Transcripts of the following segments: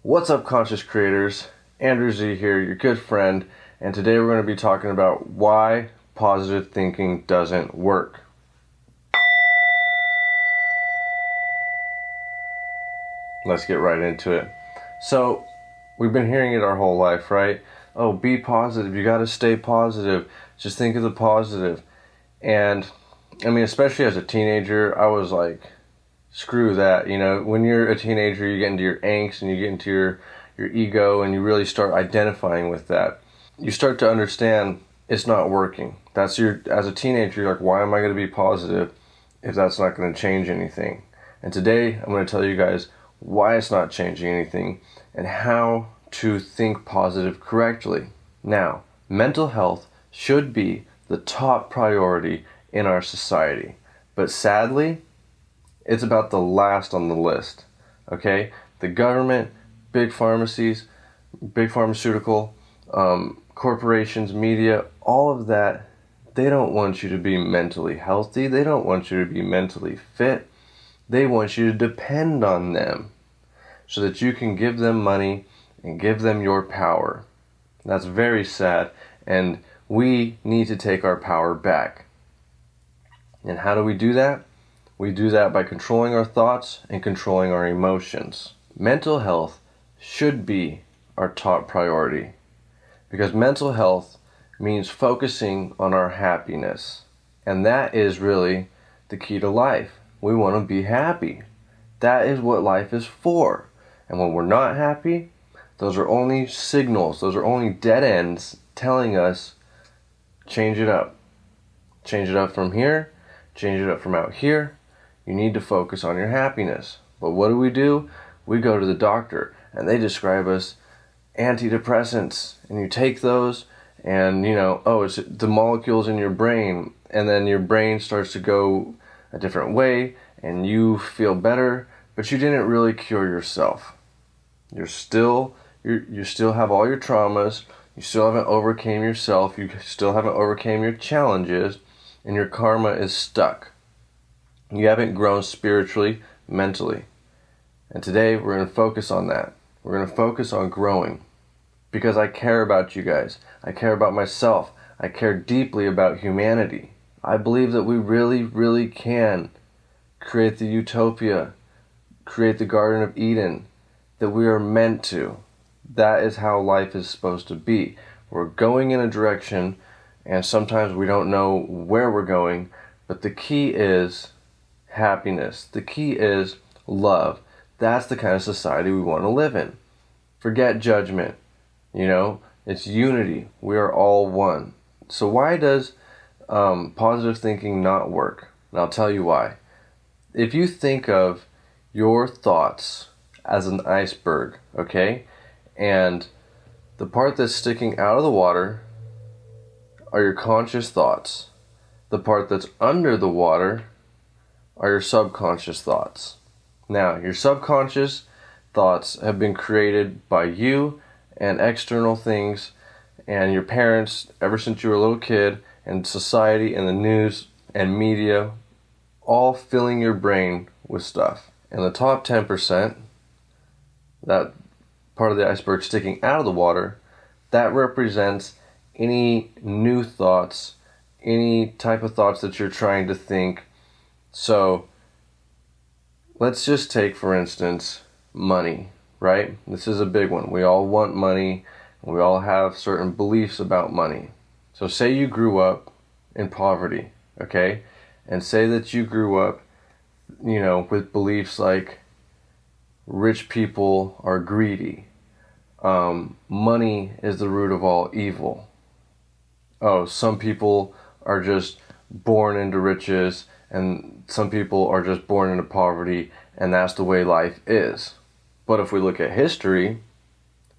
What's up, conscious creators? Andrew Z here, your good friend, and today we're going to be talking about why positive thinking doesn't work. Let's get right into it. So, we've been hearing it our whole life, right? Oh, be positive, you got to stay positive, just think of the positive. And, I mean, especially as a teenager, I was like, screw that. When you're a teenager, you get into your angst and you get into your ego, and you really start identifying with that. You start to understand it's not working. As a teenager, you're like, why am I going to be positive if that's not going to change anything? And today I'm going to tell you guys why it's not changing anything and how to think positive correctly. Now, mental health should be the top priority in our society, but sadly, it's about the last on the list, okay? The government, big pharmacies, big pharmaceutical, corporations, media, all of that, they don't want you to be mentally healthy. They don't want you to be mentally fit. They want you to depend on them so that you can give them money and give them your power. That's very sad, and we need to take our power back. And how do we do that? We do that by controlling our thoughts and controlling our emotions. Mental health should be our top priority because mental health means focusing on our happiness. And that is really the key to life. We want to be happy. That is what life is for. And when we're not happy, those are only signals, those are only dead ends telling us, change it up. Change it up from here, change it up from out here. You need to focus on your happiness. But what do? We go to the doctor and they describe us antidepressants. And you take those and, it's the molecules in your brain. And then your brain starts to go a different way and you feel better. But you didn't really cure yourself. You still have all your traumas. You still haven't overcame yourself. You still haven't overcame your challenges. And your karma is stuck. You haven't grown spiritually, mentally. And today we're going to focus on that. We're going to focus on growing. Because I care about you guys. I care about myself. I care deeply about humanity. I believe that we really, really can create the utopia, create the Garden of Eden, that we are meant to. That is how life is supposed to be. We're going in a direction, and sometimes we don't know where we're going, but the key is happiness. The key is love. That's the kind of society we want to live in. Forget judgment. It's unity. We are all one. So why does positive thinking not work? And I'll tell you why. If you think of your thoughts as an iceberg, okay? And the part that's sticking out of the water are your conscious thoughts. The part that's under the water are your subconscious thoughts. Now, your subconscious thoughts have been created by you and external things and your parents ever since you were a little kid, and society and the news and media, all filling your brain with stuff. And the top 10%, that part of the iceberg sticking out of the water, that represents any new thoughts, any type of thoughts that you're trying to think. So let's just take, for instance, money, right? This is a big one. We all want money. We all have certain beliefs about money. So say you grew up in poverty, okay? And say that you grew up, with beliefs like rich people are greedy. Money is the root of all evil. Oh, some people are just born into riches, and some people are just born into poverty, and that's the way life is. But if we look at history,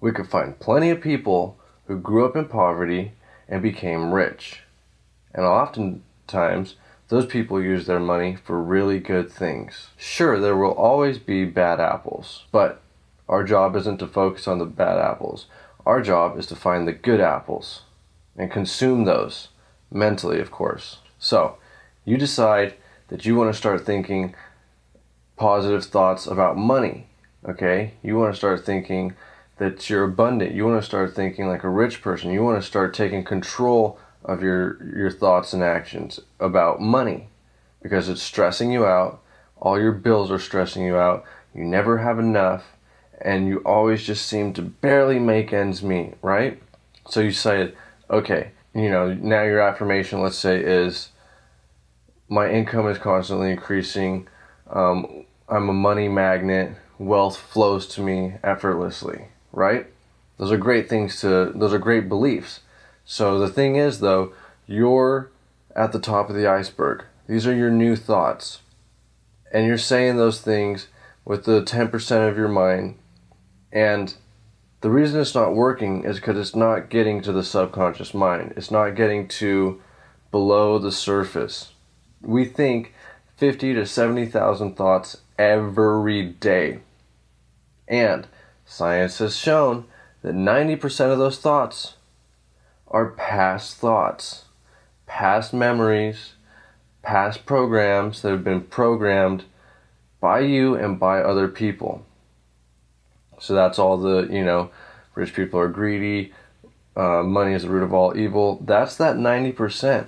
we could find plenty of people who grew up in poverty and became rich. And oftentimes, those people use their money for really good things. Sure, there will always be bad apples, but our job isn't to focus on the bad apples. Our job is to find the good apples and consume those, mentally, of course. So, you decide that you want to start thinking positive thoughts about money. Okay? You want to start thinking that you're abundant. You want to start thinking like a rich person. You want to start taking control of your thoughts and actions about money, because it's stressing you out. All your bills are stressing you out. You never have enough, and you always just seem to barely make ends meet, right? So you say, okay, now your affirmation, let's say, is my income is constantly increasing. I'm a money magnet. Wealth flows to me effortlessly, right? Those are great those are great beliefs. So the thing is, though, you're at the top of the iceberg. These are your new thoughts. And you're saying those things with the 10% of your mind. And the reason it's not working is because it's not getting to the subconscious mind. It's not getting to below the surface. We think 50 to 70,000 thoughts every day. And science has shown that 90% of those thoughts are past thoughts, past memories, past programs that have been programmed by you and by other people. So that's all rich people are greedy, money is the root of all evil. That's that 90%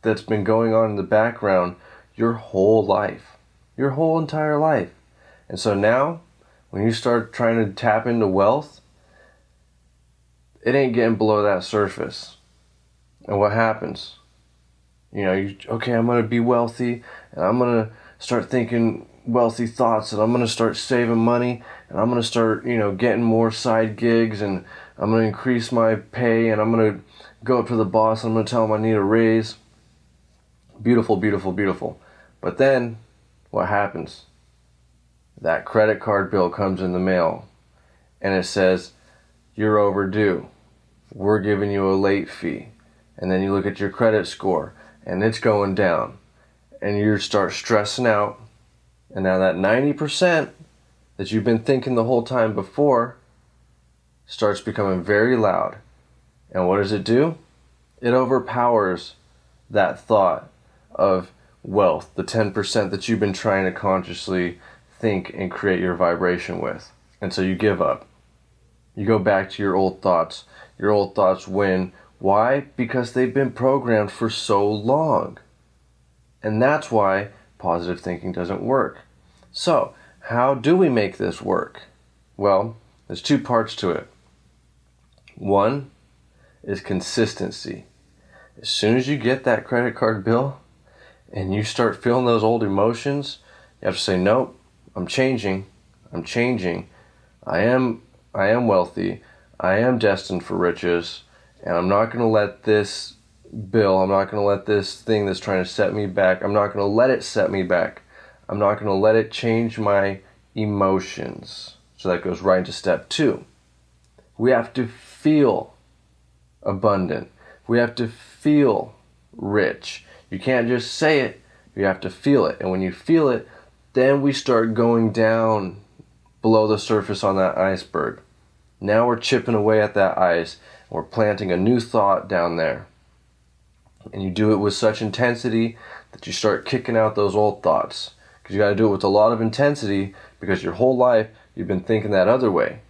that's been going on in the background your whole life, your whole entire life. And so now, when you start trying to tap into wealth, it ain't getting below that surface. And what happens? Okay, I'm going to be wealthy, and I'm going to start thinking wealthy thoughts, and I'm going to start saving money, and I'm going to start, getting more side gigs, and I'm going to increase my pay, and I'm going to go up to the boss, and I'm going to tell him I need a raise. Beautiful, beautiful, beautiful. But then, what happens? That credit card bill comes in the mail, and it says, you're overdue. We're giving you a late fee. And then you look at your credit score, and it's going down. And you start stressing out. And now that 90% that you've been thinking the whole time before starts becoming very loud. And what does it do? It overpowers that thought of wealth, the 10% that you've been trying to consciously think and create your vibration with. And so you give up. You go back to your old thoughts. Your old thoughts win. Why? Because they've been programmed for so long. And that's why positive thinking doesn't work. So, how do we make this work? Well, there's two parts to it. One is consistency. As soon as you get that credit card bill and you start feeling those old emotions, you have to say, nope, I'm changing. I am wealthy. I am destined for riches. And I'm not going to let this bill, I'm not going to let this thing that's trying to set me back, I'm not going to let it set me back. I'm not going to let it change my emotions. So that goes right into step 2. We have to feel abundant. We have to feel rich. You can't just say it, you have to feel it. And when you feel it, then we start going down below the surface on that iceberg. Now we're chipping away at that ice. We're planting a new thought down there. And you do it with such intensity that you start kicking out those old thoughts. Because you got to do it with a lot of intensity, because your whole life you've been thinking that other way.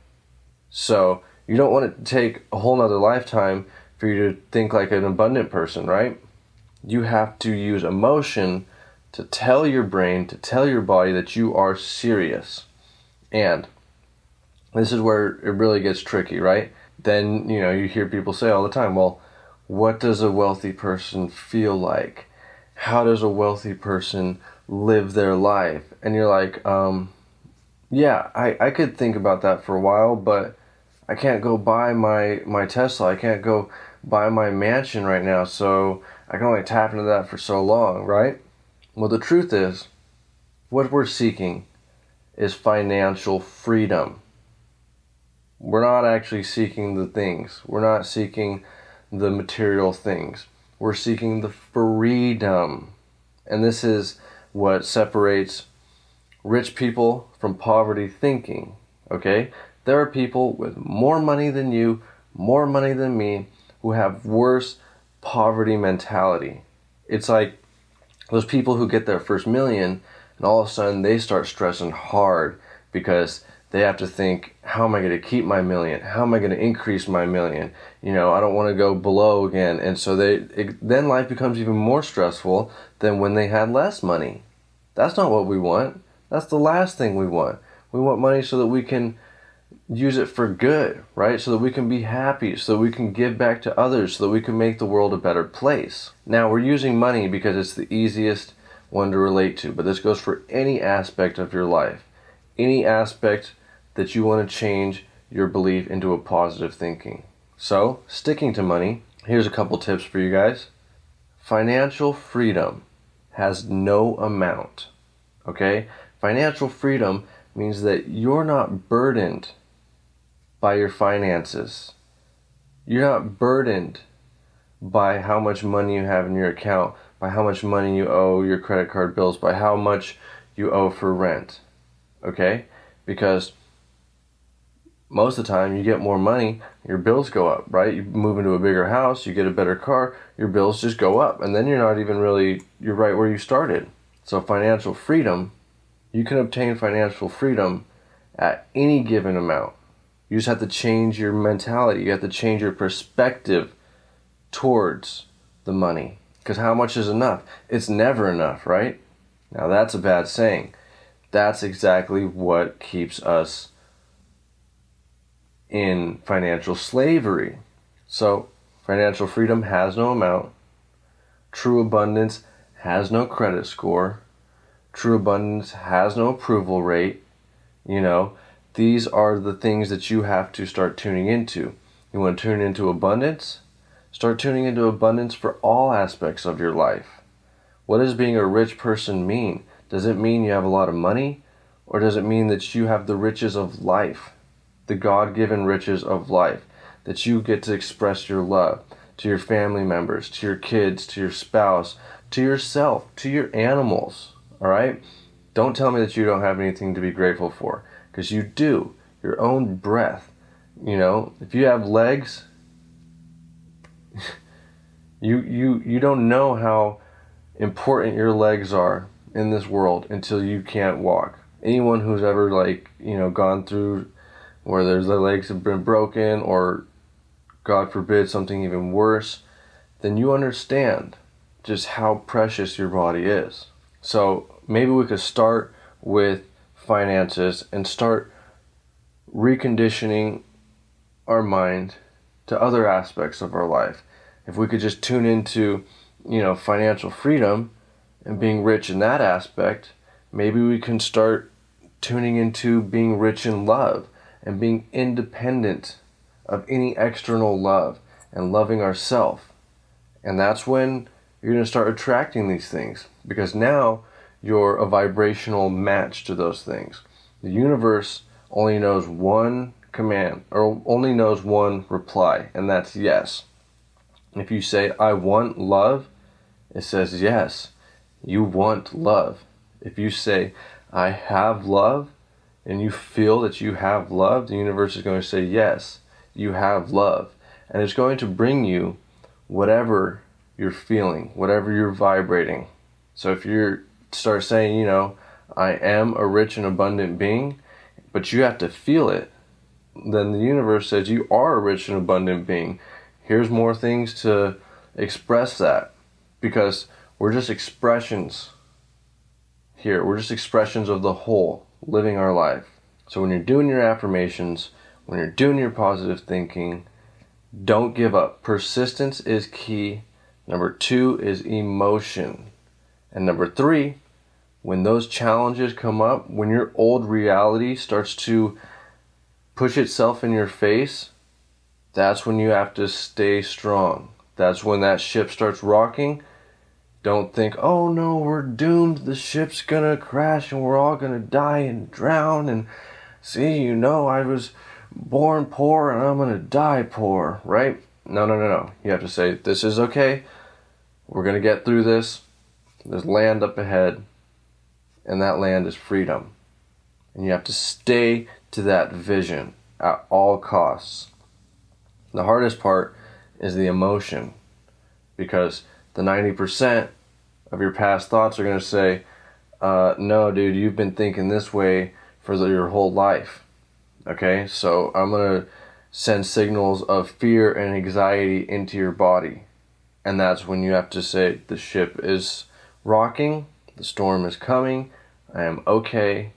So you don't want it to take a whole nother lifetime for you to think like an abundant person, right? You have to use emotion to tell your brain, to tell your body that you are serious. And this is where it really gets tricky, right? Then, you hear people say all the time, well, what does a wealthy person feel like? How does a wealthy person live their life? And you're like, yeah, I could think about that for a while, but I can't go buy my Tesla. I can't go buy my mansion right now, so I can only tap into that for so long, right? Well, the truth is, what we're seeking is financial freedom. We're not actually seeking the things. We're not seeking the material things. We're seeking the freedom. And this is what separates rich people from poverty thinking, okay? There are people with more money than you, more money than me, who have worse poverty mentality. It's like those people who get their first million, and all of a sudden they start stressing hard because they have to think, how am I going to keep my million? How am I going to increase my million? I don't want to go below again. And so then life becomes even more stressful than when they had less money. That's not what we want. That's the last thing we want. We want money so that we can use it for good, right? So that we can be happy, so that we can give back to others, so that we can make the world a better place. Now, we're using money because it's the easiest one to relate to, but this goes for any aspect of your life. Any aspect that you want to change your belief into a positive thinking. So, sticking to money, here's a couple tips for you guys. Financial freedom has no amount, okay? Financial freedom means that you're not burdened by your finances. You're not burdened by how much money you have in your account, by how much money you owe your credit card bills, by how much you owe for rent, okay? Because most of the time you get more money, your bills go up, right? You move into a bigger house, you get a better car, your bills just go up, and then you're right where you started. So financial freedom, you can obtain financial freedom at any given amount. You just have to change your mentality. You have to change your perspective towards the money. Because how much is enough? It's never enough, right? Now that's a bad saying. That's exactly what keeps us in financial slavery. So, financial freedom has no amount. True abundance has no credit score. True abundance has no approval rate. These are the things that you have to start tuning into. You want to tune into abundance? Start tuning into abundance for all aspects of your life. What does being a rich person mean? Does it mean you have a lot of money? Or does it mean that you have the riches of life? The God-given riches of life, that you get to express your love to your family members, to your kids, to your spouse, to yourself, to your animals, all right? Don't tell me that you don't have anything to be grateful for, because you do. Your own breath, if you have legs, you don't know how important your legs are in this world until you can't walk. Anyone who's ever gone through where their legs have been broken, or God forbid something even worse, then you understand just how precious your body is. So maybe we could start with finances and start reconditioning our mind to other aspects of our life. If we could just tune into, financial freedom and being rich in that aspect, maybe we can start tuning into being rich in love and being independent of any external love and loving ourselves. And that's when you're going to start attracting these things, because now you're a vibrational match to those things. The universe only knows one command, or only knows one reply, and that's yes. If you say, I want love, it says yes, you want love. If you say, I have love, and you feel that you have love, the universe is going to say, yes, you have love. And it's going to bring you whatever you're feeling, whatever you're vibrating. So if you start saying, I am a rich and abundant being, but you have to feel it, then the universe says you are a rich and abundant being. Here's more things to express that, because we're just expressions here. We're just expressions of the whole, living our life. So when you're doing your affirmations, when you're doing your positive thinking, don't give up. Persistence is key. Number 2 is emotion. And number 3, when those challenges come up, when your old reality starts to push itself in your face, that's when you have to stay strong. That's when that ship starts rocking. Don't think, oh no, we're doomed, the ship's gonna crash and we're all gonna die and drown, and see, I was born poor and I'm gonna die poor, right? No. You have to say, this is okay, we're gonna get through this, there's land up ahead, and that land is freedom. And you have to stay to that vision at all costs. The hardest part is the emotion, because the 90% of your past thoughts are going to say, no, dude, you've been thinking this way for your whole life. Okay, so I'm going to send signals of fear and anxiety into your body. And that's when you have to say, the ship is rocking, the storm is coming, I am okay,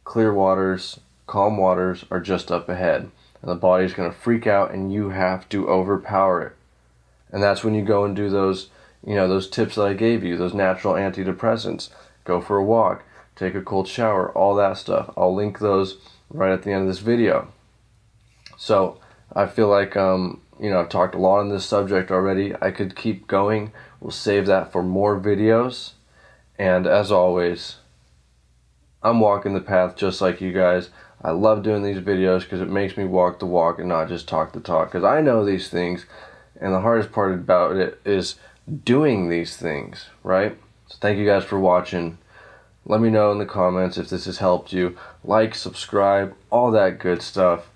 clear waters, calm waters are just up ahead. And the body's going to freak out and you have to overpower it. And that's when you go and do those, those tips that I gave you, those natural antidepressants. Go for a walk, take a cold shower, all that stuff. I'll link those right at the end of this video. So I feel like, I've talked a lot on this subject already. I could keep going. We'll save that for more videos. And as always, I'm walking the path just like you guys. I love doing these videos because it makes me walk the walk and not just talk the talk. Because I know these things, and the hardest part about it is doing these things, right? So thank you guys for watching. Let me know in the comments if this has helped you. Like, subscribe, all that good stuff.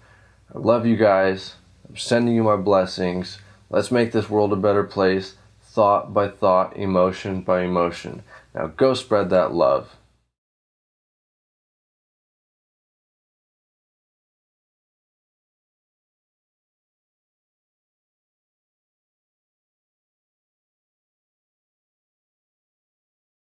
I love you guys. I'm sending you my blessings. Let's make this world a better place, thought by thought, emotion by emotion. Now go spread that love.